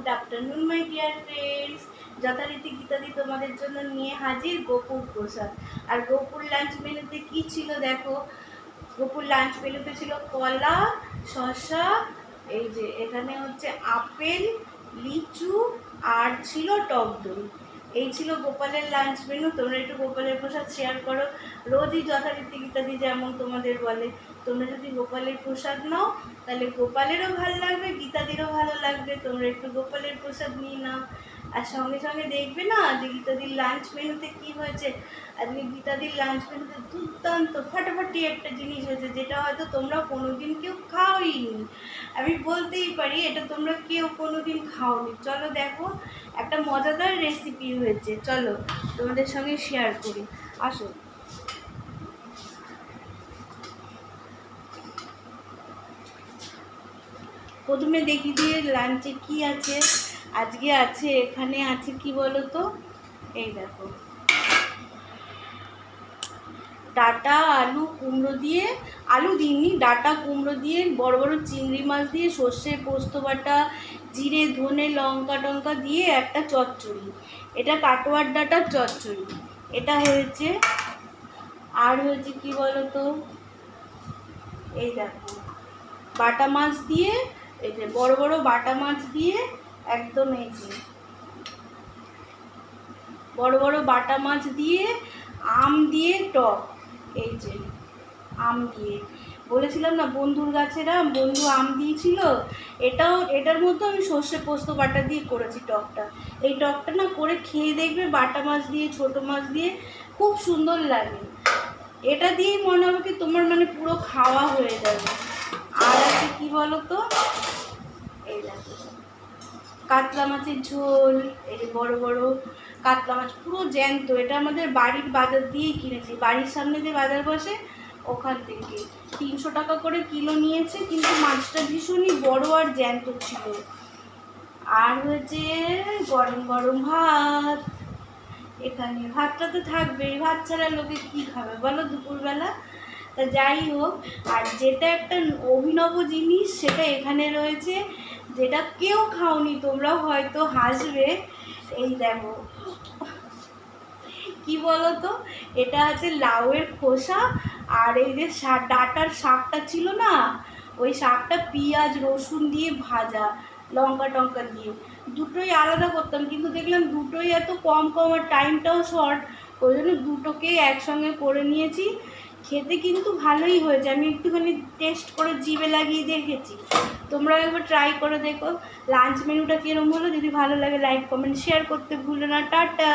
Good afternoon my dear friends. যথারীতি গীতাদি তোমাদের জন্য নিয়ে হাজির গোপুর প্রসাদ। আর গোপুর লাঞ্চ মেনুতে কি ছিল দেখো। গোপুর লাঞ্চ মেনুতে ছিল কলা, শসা, এই যে এখানে হচ্ছে আপেল, লিচু আর ছিল টক দই। এই ছিল গোপালের লাঞ্চ মেনু। তোমরা একটু গোপালের প্রসাদ শেয়ার করো। রোজই যথারীতি গীতাদি যেমন তোমাদের বলে, তোমরা যদি গোপালের প্রসাদ নাও তাহলে গোপালেরও ভালো লাগবে, গীতাদিরও ভালো লাগবে। তোমরা একটু গোপালের প্রসাদ নিয়ে নাও। আর সঙ্গে সঙ্গে দেখবে না যে গীতাদির লাঞ্চ মেনুতে কি হয়েছে। আজকে গীতাদির লাঞ্চ মেনুতে দুর্দান্ত ফাটাফাটি একটা জিনিস হয়েছে, যেটা হয়তো তোমরা কোনোদিন কেউ খাওইনি। আমি বলতেই পারি এটা তোমরা কেউ কোনোদিন খাওনি। চলো দেখো, একটা মজাদার রেসিপি হয়েছে, চলো তোমাদের সঙ্গে শেয়ার করি, আসো। প্রথমে দেখি দিয়ে লাঞ্চে কি আছে। আজকে আছে, এখানে আছে কি বলো তো, এই দেখো ডাটা আলু কুমড়ো দিয়ে, আলু দিইনি, ডাটা কুমড়ো দিয়ে, বড় বড় চিংড়ি মাছ দিয়ে, সর্ষে পোস্ত বাটা, জিরে ধনে লঙ্কা টঙ্কা দিয়ে একটা চচ্চড়ি। এটা কাটোয়ার ডাটার চচ্চড়ি এটা হয়েছে। আর হয়েছে কি বলো তো, এই দেখো বাটা মাছ দিয়ে, এই যে বড় বড় বাটা মাছ দিয়ে একদম, এই যে বড় বড় বাটা মাছ দিয়ে আম দিয়ে টক। এই যে আম দিয়ে, বলেছিলাম না বন্ধুর গাছের আম, বন্ধু আম দিয়েছিল। এটার মধ্যে আমি সর্ষে পোস্ত বাটা দিয়ে করেছি টকটা। এই টকটা না করে খেয়ে দেখবে, বাটা মাছ দিয়ে ছোট মাছ দিয়ে খুব সুন্দর লাগে। এটা দিয়েই মনে হবে কি তোমার মানে পুরো খাওয়া হয়ে যাবে। আর আছে কি বলো তো, এই দেখো কাতলা মাছের ঝোল। এই যে বড় বড় কাতলা মাছ পুরো জ্যান্ত। এটা আমাদের বাড়ির বাজার দিয়েই কিনেছি, বাড়ির সামনে যে বাজার বসে ওখান থেকে 300 টাকা করে কিলো নিয়েছে, কিন্তু মাছটা ভীষণই বড় আর জ্যান্ত ছিল। আর হচ্ছে গরম গরম ভাত। এখানে ভাতটা তো থাকবেই, ভাত ছাড়া লোকে কি খাবে বলো দুপুরবেলা। তা যাই হোক, আর যেটা একটা অভিনব জিনিস সেটা এখানে রয়েছে, যেটা কেউ খাওনি, তোমরাও হয়তো হাসবে। এই দেখো কি বলো তো, এটা আছে লাউয়ের খোসা। আর এই যে ডাটার শাকটা ছিল না, ওই শাকটা পেঁয়াজ রসুন দিয়ে ভাজা, লঙ্কা টঙ্কা দিয়ে। দুটোই আলাদা করতাম, কিন্তু দেখলাম দুটোই এত কম আর টাইমটাও শর্ট, ওই জন্য দুটোকেই একসঙ্গে করে নিয়েছি। খেতে কিন্তু ভালোই হয়েছে, আমি একটুখানি টেস্ট করে জিভে লাগিয়ে দেখেছি। তোমরা একবার ট্রাই করে দেখো লাঞ্চ মেনুটা কীরকম হলো। যদি ভালো লাগে লাইক কমেন্ট শেয়ার করতে ভুলো না। টাটা।